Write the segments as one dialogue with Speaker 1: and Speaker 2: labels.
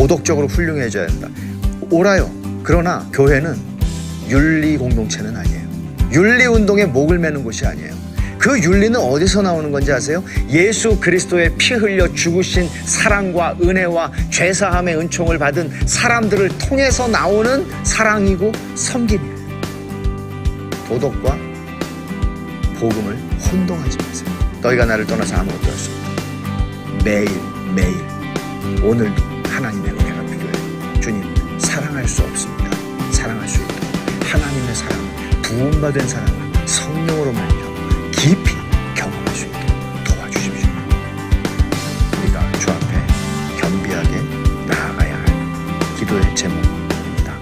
Speaker 1: 도덕적으로 훌륭해져야 된다. 옳아요. 그러나 교회는 윤리 공동체는 아니에요. 윤리 운동에 목을 매는 곳이 아니에요. 그 윤리는 어디서 나오는 건지 아세요? 예수 그리스도의 피 흘려 죽으신 사랑과 은혜와 죄사함의 은총을 받은 사람들을 통해서 나오는 사랑이고 섬김이에요. 도덕과 복음을 혼동하지 마세요. 너희가 나를 떠나서 아무것도 할 수 없다. 매일 오늘도 하나님의 은혜가 필요해요. 주님, 사랑할 수 없습니다. 사랑할 수 있도록 하나님의 사랑을, 부음받은 사랑을 성령으로 말미암아 깊이 경험할 수 있도록 도와주십시오. 우리가 주 앞에 겸비하게 나아가야 할 기도의 제목입니다.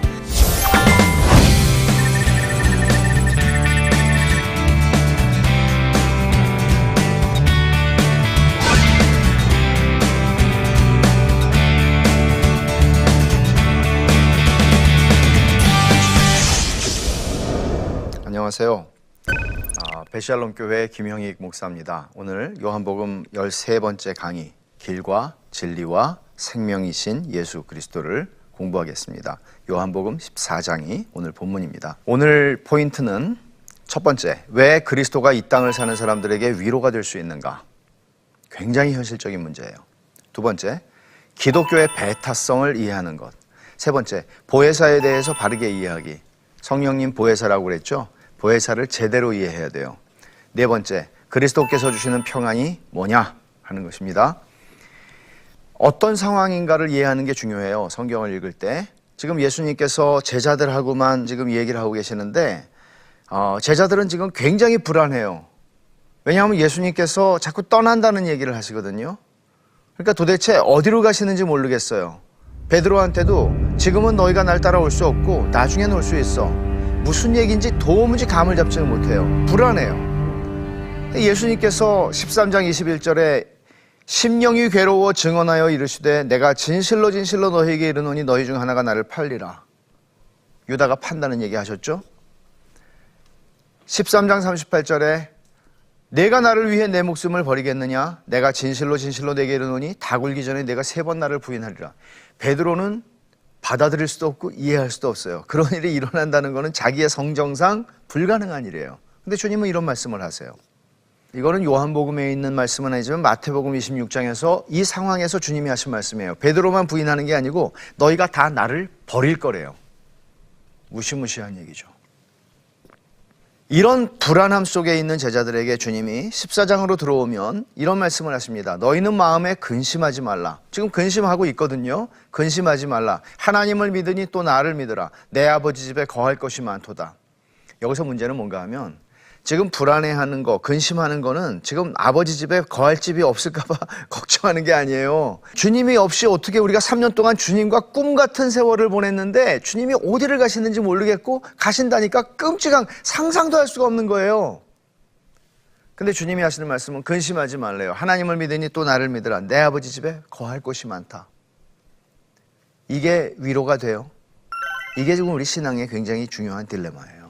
Speaker 1: 안녕하세요. 베샬롬 교회 김형익 목사입니다. 오늘 요한복음 13번째 강의, 길과 진리와 생명이신 예수 그리스도를 공부하겠습니다. 요한복음 14장이 오늘 본문입니다. 오늘 포인트는 첫 번째, 왜 그리스도가 이 땅을 사는 사람들에게 위로가 될 수 있는가? 굉장히 현실적인 문제예요. 두 번째, 기독교의 배타성을 이해하는 것. 세 번째, 보혜사에 대해서 바르게 이해하기. 성령님 보혜사라고 그랬죠? 보혜사를 제대로 이해해야 돼요. 네 번째, 그리스도께서 주시는 평안이 뭐냐 하는 것입니다. 어떤 상황인가를 이해하는 게 중요해요. 성경을 읽을 때. 지금 예수님께서 제자들하고만 지금 얘기를 하고 계시는데 제자들은 지금 굉장히 불안해요. 왜냐하면 예수님께서 자꾸 떠난다는 얘기를 하시거든요. 그러니까 도대체 어디로 가시는지 모르겠어요. 베드로한테도 지금은 너희가 날 따라올 수 없고 나중에는 올 수 있어. 무슨 얘기인지 도무지 감을 잡지는 못해요. 불안해요. 예수님께서 13장 21절에 심령이 괴로워 증언하여 이르시되 내가 진실로 너희에게 이르노니 너희 중 하나가 나를 팔리라. 유다가 판다는 얘기 하셨죠? 13장 38절에 내가 나를 위해 내 목숨을 버리겠느냐? 내가 진실로 내게 이르노니 다 굴기 전에 내가 3번 나를 부인하리라. 베드로는 받아들일 수도 없고 이해할 수도 없어요. 그런 일이 일어난다는 것은 자기의 성정상 불가능한 일이에요. 근데 주님은 이런 말씀을 하세요. 이거는 요한복음에 있는 말씀은 아니지만 마태복음 26장에서 이 상황에서 주님이 하신 말씀이에요. 베드로만 부인하는 게 아니고 너희가 다 나를 버릴 거래요. 무시무시한 얘기죠. 이런 불안함 속에 있는 제자들에게 주님이 14장으로 들어오면 이런 말씀을 하십니다. 너희는 마음에 근심하지 말라. 지금 근심하고 있거든요. 근심하지 말라. 하나님을 믿으니 또 나를 믿으라. 내 아버지 집에 거할 것이 많도다. 여기서 문제는 뭔가 하면 지금 불안해하는 거, 근심하는 거는 지금 아버지 집에 거할 집이 없을까 봐 걱정하는 게 아니에요. 주님이 없이 어떻게 우리가 3년 동안 주님과 꿈 같은 세월을 보냈는데 주님이 어디를 가시는지 모르겠고 가신다니까 끔찍한 상상도 할 수가 없는 거예요. 근데 주님이 하시는 말씀은 근심하지 말래요. 하나님을 믿으니 또 나를 믿으라. 내 아버지 집에 거할 곳이 많다. 이게 위로가 돼요. 이게 지금 우리 신앙의 굉장히 중요한 딜레마예요.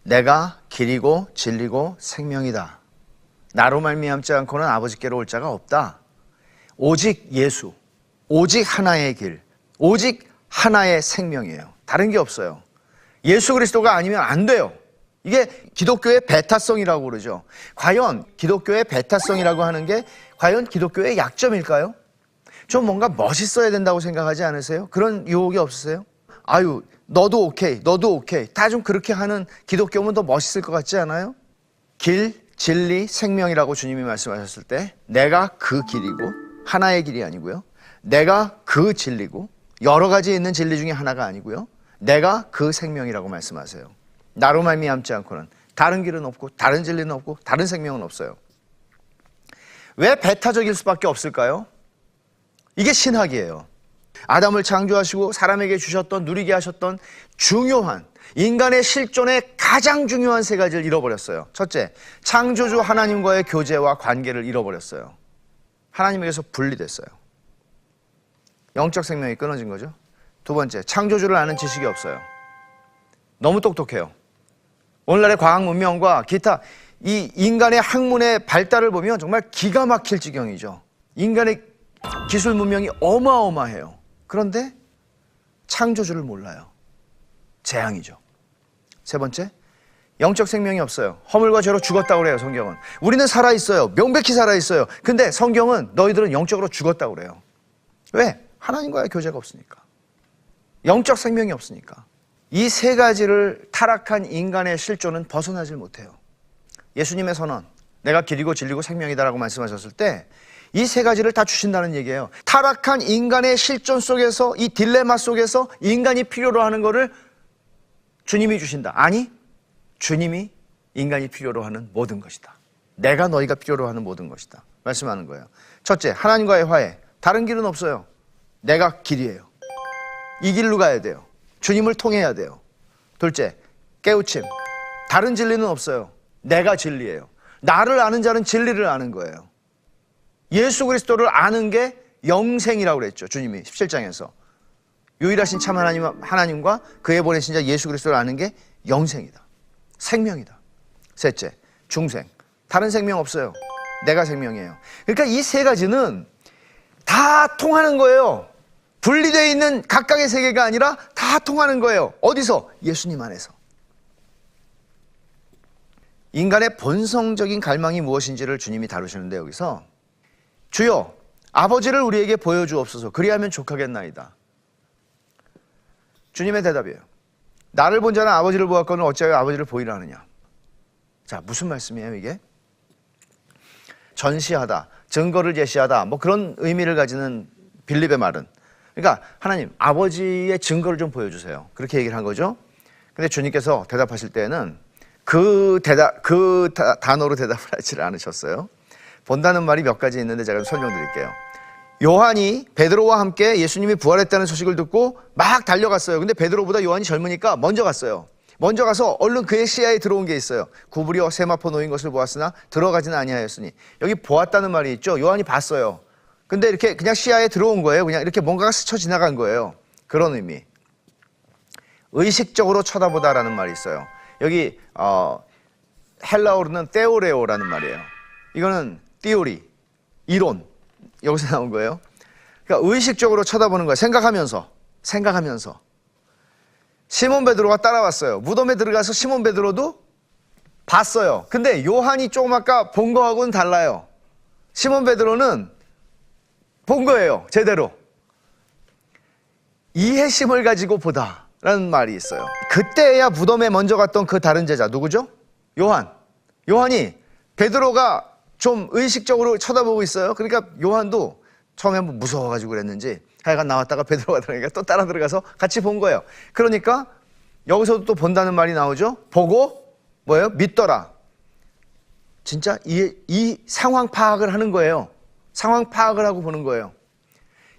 Speaker 1: 내가 길이고 진리고 생명이다. 나로 말미암지 않고는 아버지께로 올 자가 없다. 오직 예수, 오직 하나의 길, 오직 하나의 생명이에요. 다른 게 없어요. 예수 그리스도가 아니면 안 돼요. 이게 기독교의 배타성이라고 그러죠. 과연 기독교의 배타성이라고 하는 게 과연 기독교의 약점일까요? 좀 뭔가 멋있어야 된다고 생각하지 않으세요? 그런 유혹이 없으세요? 아유, 너도 오케이, 너도 오케이. 다 좀 그렇게 하는 기독교면 더 멋있을 것 같지 않아요? 길, 진리, 생명이라고 주님이 말씀하셨을 때 내가 그 길이고 하나의 길이 아니고요. 내가 그 진리고 여러 가지 있는 진리 중에 하나가 아니고요. 내가 그 생명이라고 말씀하세요. 나로 말미암지 않고는 다른 길은 없고 다른 진리는 없고 다른 생명은 없어요. 왜 배타적일 수밖에 없을까요? 이게 신학이에요. 아담을 창조하시고 사람에게 주셨던, 누리게 하셨던 중요한 인간의 실존의 가장 중요한 세 가지를 잃어버렸어요. 첫째, 창조주 하나님과의 교제와 관계를 잃어버렸어요. 하나님에게서 분리됐어요. 영적 생명이 끊어진 거죠. 두 번째, 창조주를 아는 지식이 없어요. 너무 똑똑해요. 오늘날의 과학 문명과 기타 이 인간의 학문의 발달을 보면 정말 기가 막힐 지경이죠. 인간의 기술 문명이 어마어마해요. 그런데 창조주를 몰라요. 재앙이죠. 세 번째, 영적 생명이 없어요. 허물과 죄로 죽었다고 그래요, 성경은. 우리는 살아있어요. 명백히 살아있어요. 근데 성경은 너희들은 영적으로 죽었다고 그래요. 왜? 하나님과의 교제가 없으니까. 영적 생명이 없으니까. 이 세 가지를 타락한 인간의 실존은 벗어나질 못해요. 예수님의 선언, 내가 길이고 진리고 생명이다라고 말씀하셨을 때 이 세 가지를 다 주신다는 얘기예요. 타락한 인간의 실존 속에서, 이 딜레마 속에서 인간이 필요로 하는 거를 주님이 주신다. 아니, 주님이 인간이 필요로 하는 모든 것이다. 내가 너희가 필요로 하는 모든 것이다. 말씀하는 거예요. 첫째, 하나님과의 화해. 다른 길은 없어요. 내가 길이에요. 이 길로 가야 돼요. 주님을 통해야 돼요. 둘째, 깨우침. 다른 진리는 없어요. 내가 진리예요. 나를 아는 자는 진리를 아는 거예요. 예수 그리스도를 아는 게 영생이라고 그랬죠. 주님이 17장에서. 유일하신 참 하나님과 그의 보내신 자 예수 그리스도를 아는 게 영생이다. 생명이다. 셋째, 중생. 다른 생명 없어요. 내가 생명이에요. 그러니까 이 세 가지는 다 통하는 거예요. 분리되어 있는 각각의 세계가 아니라 다 통하는 거예요. 어디서? 예수님 안에서. 인간의 본성적인 갈망이 무엇인지를 주님이 다루시는데 여기서 주여 아버지를 우리에게 보여주옵소서 그리하면 족하겠나이다. 주님의 대답이에요. 나를 본 자는 아버지를 보았거늘 어찌하여 아버지를 보이라 하느냐. 자, 무슨 말씀이에요 이게? 전시하다, 증거를 제시하다, 뭐 그런 의미를 가지는 빌립의 말은, 그러니까 하나님 아버지의 증거를 좀 보여주세요. 그렇게 얘기를 한 거죠. 근데 주님께서 대답하실 때는 그 단어로 대답을 하지 않으셨어요. 본다는 말이 몇 가지 있는데 제가 좀 설명드릴게요. 요한이 베드로와 함께 예수님이 부활했다는 소식을 듣고 막 달려갔어요. 근데 베드로보다 요한이 젊으니까 먼저 갔어요. 먼저 가서 얼른 그의 시야에 들어온 게 있어요. 구부리어 세마포 놓인 것을 보았으나 들어가지는 아니하였으니. 여기 보았다는 말이 있죠. 요한이 봤어요. 근데 이렇게 그냥 시야에 들어온 거예요. 그냥 이렇게 뭔가가 스쳐 지나간 거예요. 그런 의미. 의식적으로 쳐다보다라는 말이 있어요. 여기 헬라어로는 테오레오라는 말이에요. 이거는 티오리, 이론, 여기서 나온 거예요. 그러니까 의식적으로 쳐다보는 거예요. 생각하면서. 시몬 베드로가 따라왔어요. 무덤에 들어가서 시몬 베드로도 봤어요. 근데 요한이 조금 아까 본 거하고는 달라요. 시몬 베드로는 본 거예요. 제대로. 이해심을 가지고 보다라는 말이 있어요. 그때야 무덤에 먼저 갔던 그 다른 제자 누구죠? 요한이 베드로가 좀 의식적으로 쳐다보고 있어요. 그러니까 요한도 처음에 한번 무서워가지고 그랬는지 하여간 나왔다가 베드로가 들어가니까 또 따라 들어가서 같이 본 거예요. 그러니까 여기서도 또 본다는 말이 나오죠. 보고 뭐예요? 믿더라. 진짜 이 상황 파악을 하는 거예요. 상황 파악을 하고 보는 거예요.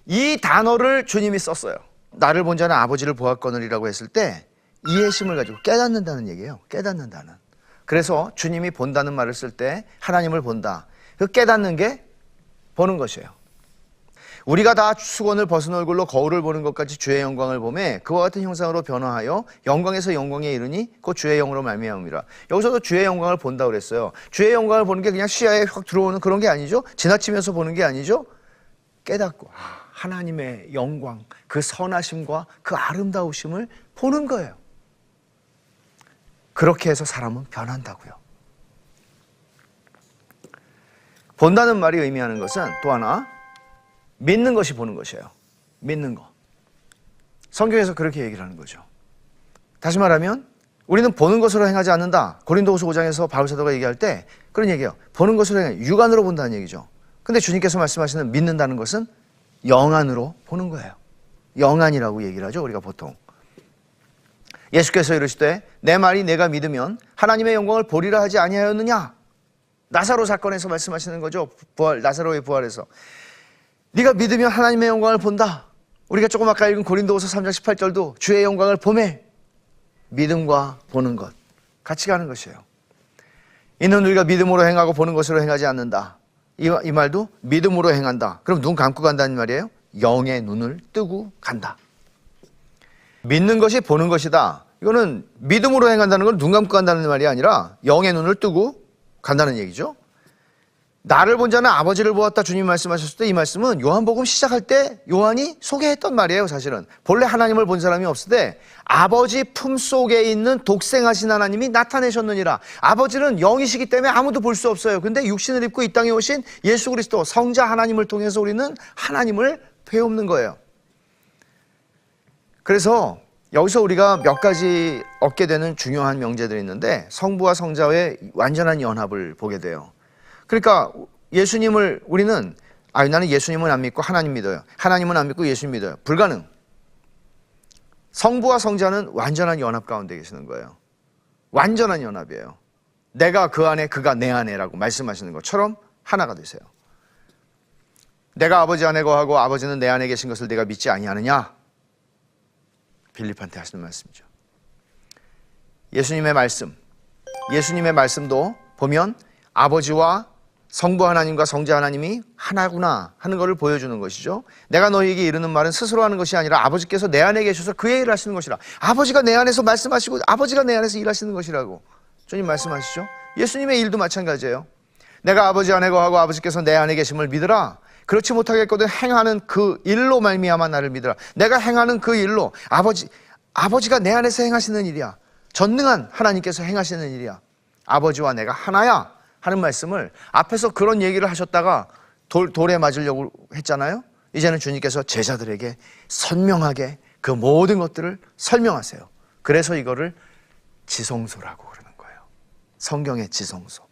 Speaker 1: 이 단어를 주님이 썼어요. 나를 본 자는 아버지를 보았거늘이라고 했을 때 이해심을 가지고 깨닫는다는 얘기예요. 깨닫는다는. 그래서 주님이 본다는 말을 쓸 때 하나님을 본다. 그 깨닫는 게 보는 것이에요. 우리가 다 수건을 벗은 얼굴로 거울을 보는 것 같이 주의 영광을 보매 그와 같은 형상으로 변화하여 영광에서 영광에 이르니 곧 주의 영으로 말미암음이라. 여기서도 주의 영광을 본다고 그랬어요. 주의 영광을 보는 게 그냥 시야에 확 들어오는 그런 게 아니죠. 지나치면서 보는 게 아니죠. 깨닫고 하나님의 영광, 그 선하심과 그 아름다우심을 보는 거예요. 그렇게 해서 사람은 변한다고요. 본다는 말이 의미하는 것은 또 하나 믿는 것이 보는 것이에요. 믿는 거. 성경에서 그렇게 얘기를 하는 거죠. 다시 말하면 우리는 보는 것으로 행하지 않는다. 고린도후서 5장에서 바울 사도가 얘기할 때 그런 얘기예요. 보는 것으로 행해 육안으로 본다는 얘기죠. 근데 주님께서 말씀하시는 믿는다는 것은 영안으로 보는 거예요. 영안이라고 얘기를 하죠. 우리가 보통. 예수께서 이르시되 내 말이 내가 믿으면 하나님의 영광을 보리라 하지 아니하였느냐. 나사로 사건에서 말씀하시는 거죠. 나사로의 부활에서. 네가 믿으면 하나님의 영광을 본다. 우리가 조금 아까 읽은 고린도후서 3장 18절도 주의 영광을 보매. 믿음과 보는 것 같이 가는 것이에요. 이는 우리가 믿음으로 행하고 보는 것으로 행하지 않는다. 이 말도 믿음으로 행한다. 그럼 눈 감고 간다는 말이에요. 영의 눈을 뜨고 간다. 믿는 것이 보는 것이다. 이거는 믿음으로 행한다는 건 눈 감고 간다는 말이 아니라 영의 눈을 뜨고 간다는 얘기죠. 나를 본 자는 아버지를 보았다 주님이 말씀하셨을 때 이 말씀은 요한복음 시작할 때 요한이 소개했던 말이에요. 사실은 본래 하나님을 본 사람이 없을 때 아버지 품속에 있는 독생하신 하나님이 나타내셨느니라. 아버지는 영이시기 때문에 아무도 볼 수 없어요. 근데 육신을 입고 이 땅에 오신 예수 그리스도 성자 하나님을 통해서 우리는 하나님을 배우는 거예요. 그래서 여기서 우리가 몇 가지 얻게 되는 중요한 명제들이 있는데 성부와 성자의 완전한 연합을 보게 돼요. 그러니까 예수님을 우리는 나는 예수님은 안 믿고 하나님 믿어요. 하나님은 안 믿고 예수님 믿어요. 불가능. 성부와 성자는 완전한 연합 가운데 계시는 거예요. 완전한 연합이에요. 내가 그 안에 그가 내 안에라고 말씀하시는 것처럼 하나가 되세요. 내가 아버지 안에 거하고 아버지는 내 안에 계신 것을 내가 믿지 아니하느냐? 빌립한테 하시는 말씀이죠. 예수님의 말씀도 보면 아버지와 성부 하나님과 성자 하나님이 하나구나 하는 것을 보여주는 것이죠. 내가 너희에게 이르는 말은 스스로 하는 것이 아니라 아버지께서 내 안에 계셔서 그의 일을 하시는 것이라. 아버지가 내 안에서 말씀하시고 아버지가 내 안에서 일하시는 것이라고 주님 말씀하시죠. 예수님의 일도 마찬가지예요. 내가 아버지 안에 거하고 아버지께서 내 안에 계심을 믿으라. 그렇지 못하겠거든 행하는 그 일로 말미암아 나를 믿으라. 내가 행하는 그 일로 아버지가 내 안에서 행하시는 일이야. 전능한 하나님께서 행하시는 일이야. 아버지와 내가 하나야 하는 말씀을 앞에서 그런 얘기를 하셨다가 돌에 맞으려고 했잖아요. 이제는 주님께서 제자들에게 선명하게 그 모든 것들을 설명하세요. 그래서 이거를 지성소라고 그러는 거예요. 성경의 지성소.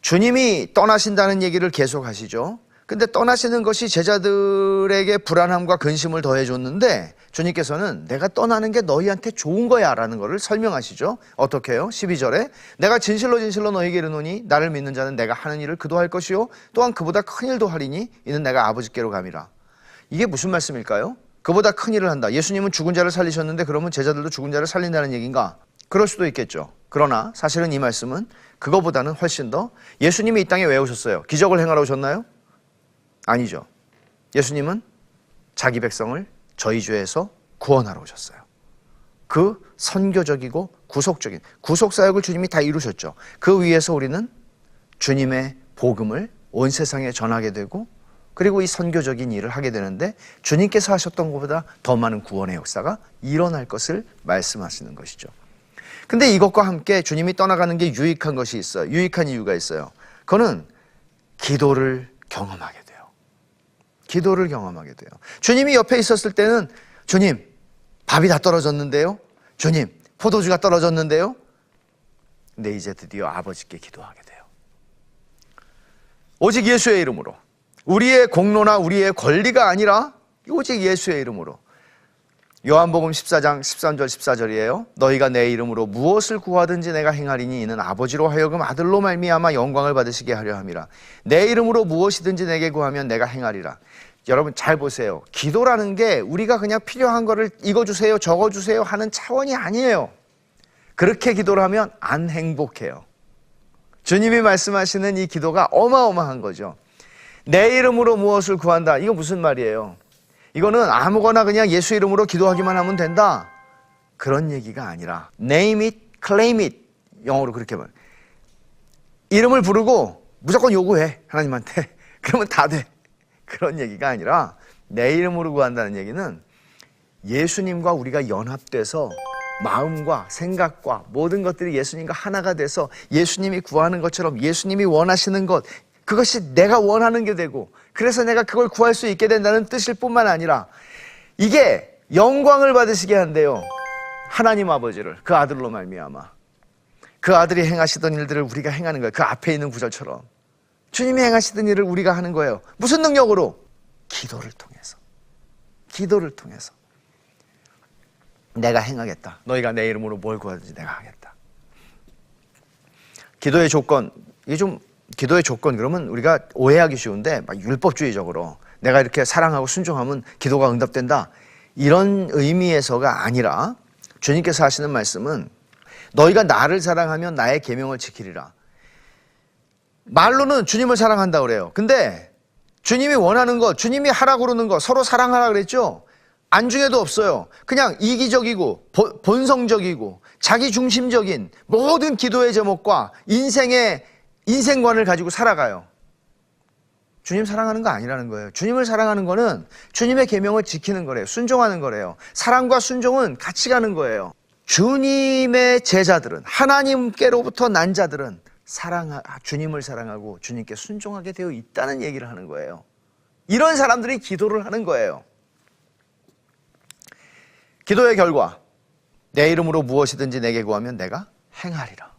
Speaker 1: 주님이 떠나신다는 얘기를 계속 하시죠. 근데 떠나시는 것이 제자들에게 불안함과 근심을 더해줬는데 주님께서는 내가 떠나는 게 너희한테 좋은 거야 라는 것을 설명하시죠. 어떻게 해요? 12절에 내가 진실로 너희에게 이르노니 나를 믿는 자는 내가 하는 일을 그도 할 것이요 또한 그보다 큰 일도 하리니 이는 내가 아버지께로 감이라. 이게 무슨 말씀일까요? 그보다 큰 일을 한다. 예수님은 죽은 자를 살리셨는데 그러면 제자들도 죽은 자를 살린다는 얘기인가? 그럴 수도 있겠죠. 그러나 사실은 이 말씀은 그거보다는 훨씬 더 예수님이 이 땅에 왜 오셨어요? 기적을 행하러 오셨나요? 아니죠. 예수님은 자기 백성을 저희 죄에서 구원하러 오셨어요. 그 선교적이고 구속적인 구속사역을 주님이 다 이루셨죠. 그 위에서 우리는 주님의 복음을 온 세상에 전하게 되고 그리고 이 선교적인 일을 하게 되는데 주님께서 하셨던 것보다 더 많은 구원의 역사가 일어날 것을 말씀하시는 것이죠. 근데 이것과 함께 주님이 떠나가는 게 유익한 것이 있어요. 유익한 이유가 있어요. 그거는 기도를 경험하게 돼요. 기도를 경험하게 돼요. 주님이 옆에 있었을 때는 주님, 밥이 다 떨어졌는데요. 주님, 포도주가 떨어졌는데요. 근데 이제 드디어 아버지께 기도하게 돼요. 오직 예수의 이름으로. 우리의 공로나 우리의 권리가 아니라 오직 예수의 이름으로. 요한복음 14장 13절 14절이에요. 너희가 내 이름으로 무엇을 구하든지 내가 행하리니 이는 아버지로 하여금 아들로 말미암아 영광을 받으시게 하려 함이라. 내 이름으로 무엇이든지 내게 구하면 내가 행하리라. 여러분 잘 보세요. 기도라는 게 우리가 그냥 필요한 거를 이거 주세요 저거 주세요 하는 차원이 아니에요. 그렇게 기도를 하면 안 행복해요. 주님이 말씀하시는 이 기도가 어마어마한 거죠. 내 이름으로 무엇을 구한다. 이거 무슨 말이에요? 이거는 아무거나 그냥 예수 이름으로 기도하기만 하면 된다. 그런 얘기가 아니라 name it, claim it. 영어로 그렇게 말. 이름을 부르고 무조건 요구해. 하나님한테. 그러면 다 돼. 그런 얘기가 아니라 내 이름으로 구한다는 얘기는 예수님과 우리가 연합돼서 마음과 생각과 모든 것들이 예수님과 하나가 돼서 예수님이 구하는 것처럼 예수님이 원하시는 것 그것이 내가 원하는 게 되고 그래서 내가 그걸 구할 수 있게 된다는 뜻일 뿐만 아니라 이게 영광을 받으시게 한대요. 하나님 아버지를 그 아들로 말미암아 그 아들이 행하시던 일들을 우리가 행하는 거예요. 그 앞에 있는 구절처럼 주님이 행하시던 일을 우리가 하는 거예요. 무슨 능력으로? 기도를 통해서. 기도를 통해서 내가 행하겠다. 너희가 내 이름으로 뭘 구하든지 내가 하겠다. 기도의 조건, 이게 좀 기도의 조건 그러면 우리가 오해하기 쉬운데 막 율법주의적으로 내가 이렇게 사랑하고 순종하면 기도가 응답된다 이런 의미에서가 아니라 주님께서 하시는 말씀은 너희가 나를 사랑하면 나의 계명을 지키리라. 말로는 주님을 사랑한다 그래요. 근데 주님이 원하는 것, 주님이 하라고 그러는 것, 서로 사랑하라 그랬죠. 안중에도 없어요. 그냥 이기적이고 본성적이고 자기 중심적인 모든 기도의 제목과 인생의 인생관을 가지고 살아가요. 주님 사랑하는 거 아니라는 거예요. 주님을 사랑하는 거는 주님의 계명을 지키는 거래요. 순종하는 거래요. 사랑과 순종은 같이 가는 거예요. 주님의 제자들은, 하나님께로부터 난 자들은 주님을 사랑하고 주님께 순종하게 되어 있다는 얘기를 하는 거예요. 이런 사람들이 기도를 하는 거예요. 기도의 결과, 내 이름으로 무엇이든지 내게 구하면 내가 행하리라.